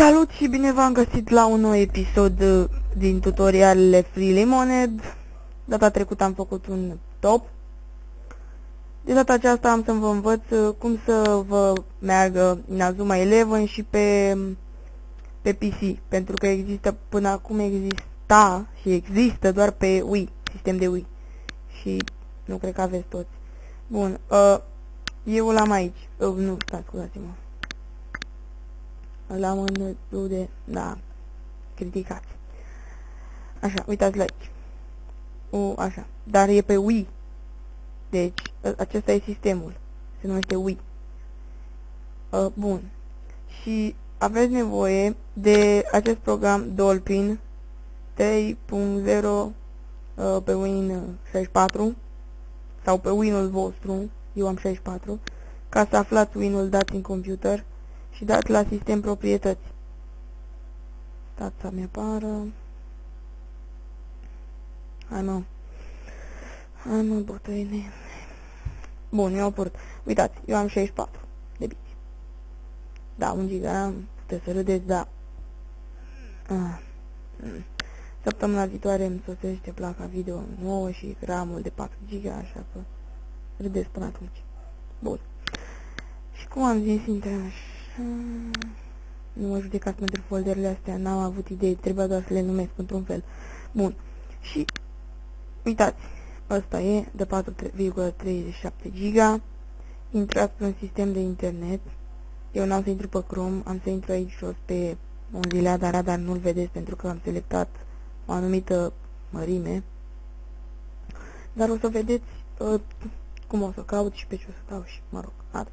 Salut și bine v-am găsit la un nou episod din tutorialele Free Lemonade. Data trecută am făcut un top. De data aceasta am să vă învăț cum să vă meargă Inazuma 11 și pe PC, pentru că există până acum exista și există doar pe Wii, sistem de Wii. Și nu cred că aveți toți. Bun, eu l-am aici. Nu, stați, scuzați-mă. L-am în de... da, criticați. Așa, uitați la aici. Așa, dar e pe Wii. Deci, acesta e sistemul. Se numește Wii. Bun. Și aveți nevoie de acest program Dolphin 3.0 pe Win 64 sau pe Win-ul vostru. Eu am 64. Ca să aflați Win-ul dat în computer și dați la sistem proprietăți. Stați să-mi apară. Hai mă, bătrâne. Bun, mi-au apărut. Uitați, eu am 64 de biți. Da, 1 giga, puteți să râdeți, da. Săptămâna viitoare îmi sosește placa video nouă și RAM-ul de 4 giga, așa că râdeți până atunci. Bun. Și cum am zis, intrăm așa. Nu mă judecați pentru folderele astea, n-am avut idei, trebuia doar să le numesc într-un fel. Bun. Și uitați, ăsta e de 4,37 giga. Intrați pe un sistem de internet. Eu n-am să intru pe Chrome, am să intru aici jos pe Mozilla, dar nu-l vedeți pentru că am selectat o anumită mărime. Dar o să vedeți cum o să caut și pe ce o să caut și, mă rog, atât.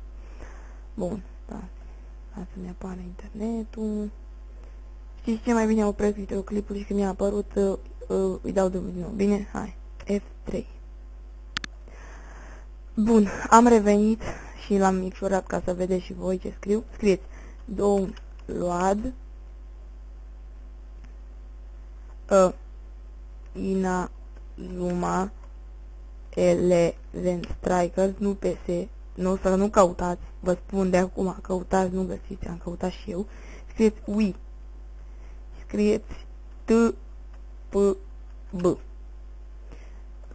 Bun, da. Hai să-mi apară internetul. Știți ce mai bine opresc videoclipul și când mi-a apărut îi dau din nou. Bine? Hai. F3. Bun, am revenit și l-am micșorat ca să vedeți și voi ce scriu. Scrieți download Inazuma 11 Strikers, nu PS. Nu căutați, vă spun de acum, căutați, nu găsiți, am căutat și eu. Scrieți Wii. Scrieți TPB.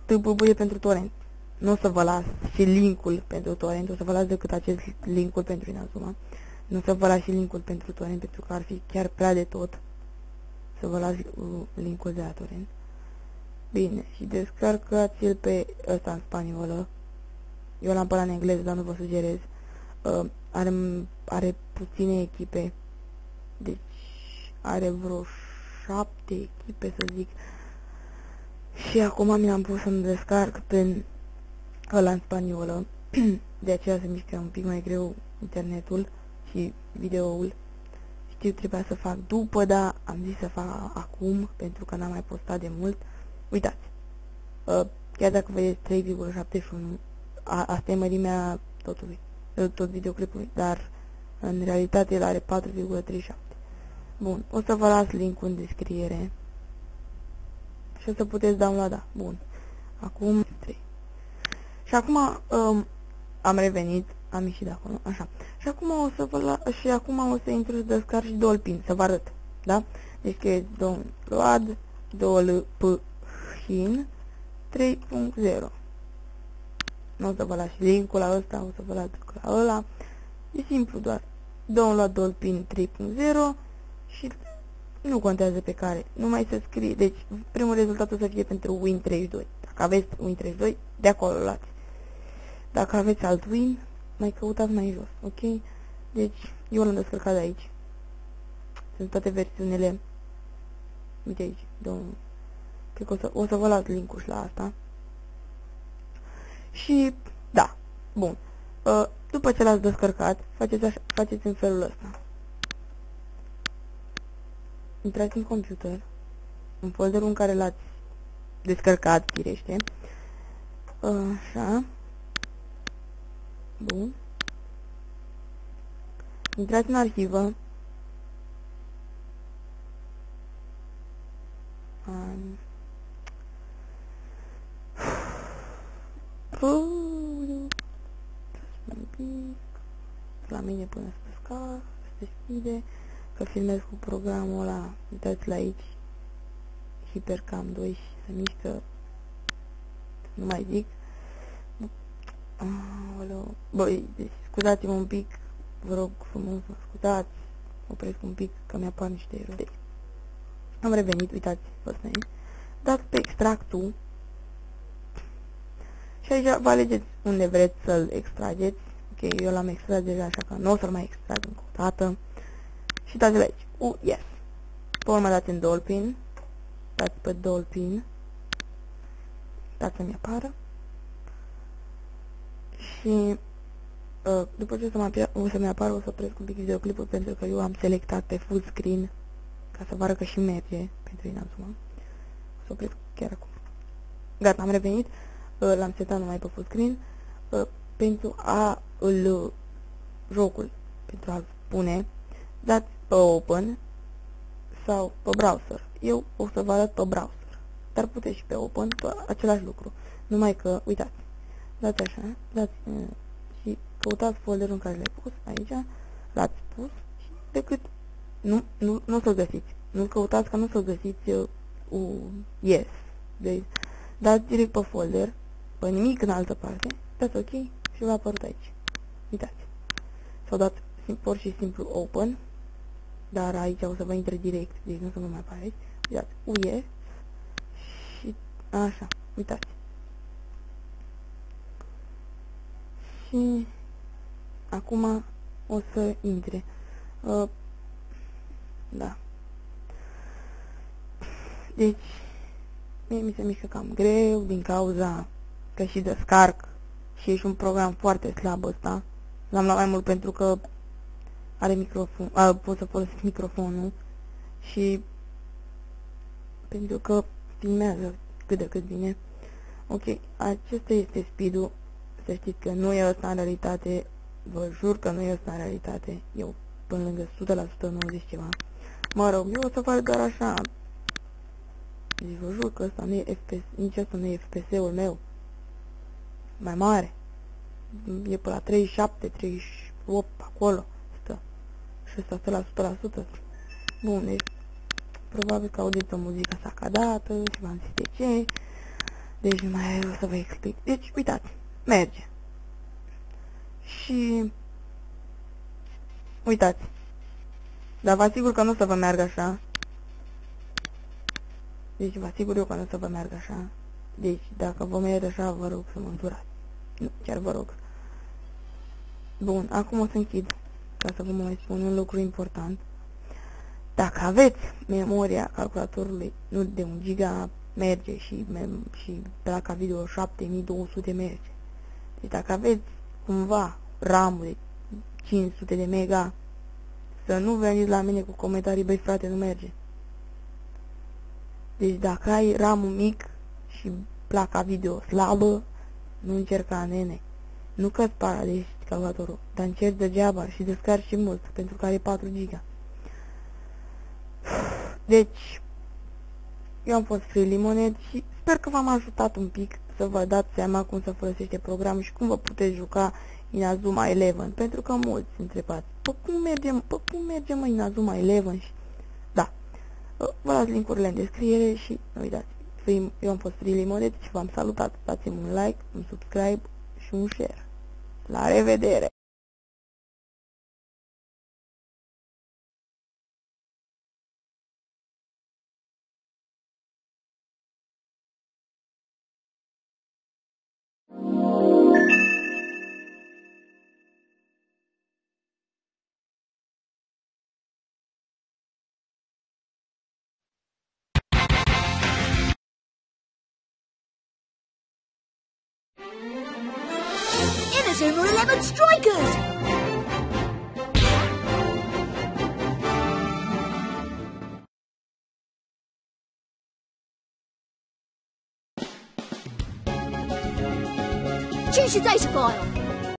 TPB e pentru torrent. Nu o să vă las și linkul pentru torrent, o să vă las decât acest linkul pentru Inazuma. Nu o să vă las și linkul pentru torrent, pentru că ar fi chiar prea de tot să vă las linkul de la torrent. Bine, și descarcați-l pe ăsta în spaniolă. Eu l-am pe în engleză, dar nu vă sugerez. Are puține echipe. Deci are vreo 7 echipe, să zic. Și acum mi l-am pus să-mi descarc pe ăla în spaniolă. De aceea se mișcă un pic mai greu internetul și videoul. Știu, trebuia să fac după, dar am zis să fac acum, pentru că n-am mai postat de mult. Uitați. Chiar dacă vedeți 3,71, asta e mărimea totului, tot videoclipului, dar în realitate el are 4,37. Bun, o să vă las linkul în descriere și o să puteți downloada. Bun, acum 3. Și acum am revenit, am ieșit de acolo, așa. Și acum o să o să intru să descarc și Dolphin, să vă arăt, da? Deci că e download Dolphin 3.0. Nu o să vă las și linkul la ăsta, o să vă las la ăla. E simplu, doar download Dolphin 3.0 și nu contează pe care. Numai să scrie. Deci, primul rezultat o să fie pentru Win 32. Dacă aveți Win 32, de acolo luați. Dacă aveți alt Win, mai căutați mai jos, ok? Deci, eu l-am descărcat de aici. Sunt toate versiunile. Uite aici, cred că o să vă las linkul și la asta. Și, da, bun. După ce l-ați descărcat, faceți în felul ăsta. Intrați în computer, în folderul în care l-ați descărcat, firește. Așa. Bun. Intrați în arhivă. La mine până să descarc, se deschide. că filmez cu programul ăla, uitați la aici, HyperCam 2 și se mișcă, nu mai zic. Băi, deci scuzați-mă un pic, vă rog frumos, mă scuzați, opresc un pic că mi-apar niște erori. Deci, am revenit, uitați, ăsta e. Dați pe extractul și aici vă alegeți unde vreți să-l extrageți. Ok, eu l-am extras deja, așa că nu o să-l mai extrag încă o dată. Și dați-l aici. Yes. Pe urmă dați în Dolphin. Dați pe Dolphin. Dați să-mi apară. Și după ce o să-mi apară, o să opresc un pic videoclipul pentru că eu am selectat pe full screen ca să vă arăt că și merge pentru Inazuma. O să opresc chiar acum. Gata, am revenit. L-am setat numai pe full screen. Pentru a îl jocul, pentru a-l pune, dați pe Open sau pe Browser. Eu o să vă arăt pe Browser, dar puteți și pe Open, același lucru. Numai că, uitați, dați așa, dați și căutați folderul în care l-ai pus, aici, l-ați pus și decât, nu o să-l găsiți. Nu-l căutați ca nu să-l găsiți yes. Deci, dați direct pe folder, pe nimic în altă parte, dați OK și va apărut aici. Uitați. S-au dat pur și simplu Open, dar aici o să vă intre direct, deci nu să vă mai apare aici. Uitați, yes și așa, uitați. Și acum o să intre. Da. Deci, mie mi se mișcă cam greu din cauza că și descarc și e și un program foarte slab ăsta. L-am luat mai mult pentru că are microfon, pot să folosesc microfonul și pentru că filmează cât de cât bine. Ok, acesta este speed-ul. Să știți că nu e ăsta în realitate, vă jur că nu e ăsta în realitate. Eu până lângă 100% 90 ceva. Mă rog, eu o să fac doar așa. Deci vă jur că ăsta nu e FPS, nici ăsta nu e FPS-ul meu. Mai mare. E pe la 37, 38, acolo. Stă. Și ăsta stă la 100%. Bun, deci probabil că audiți o muzică sacadată și v-am zis de ce. Deci nu mai o să vă explic. Deci, uitați, merge. Și uitați. Dar vă asigur că nu o să vă meargă așa. Deci vă asigur eu că nu o să vă meargă așa. Deci, dacă vă merge așa, vă rog să mă îndurați. Nu, chiar vă rog. Bun, acum o să închid. Ca să vă mai spun un lucru important. Dacă aveți memoria calculatorului, nu de 1 giga, merge și placa video 7200 merge. Deci dacă aveți cumva RAM-ul de 500 de mega, să nu veniți la mine cu comentarii, băi frate, nu merge. Deci dacă ai RAM-ul mic și placa video slabă, nu încerca, nene. Nu că-ți paradești calculatorul, dar încerci degeaba și descarci și mult, pentru că are 4 giga. Deci, eu am fost Free Lemonade și sper că v-am ajutat un pic să vă dați seama cum să folosește programul și cum vă puteți juca Inazuma 11, pentru că mulți întrebați, cum merge mă Inazuma 11? Și da, vă las link-urile în descriere și nu uitați, eu am fost Free Lemonade și v-am salutat, dați-mi un like, un subscribe și un share. La revedere! Inazuma 11 Strikers! Choose your data file.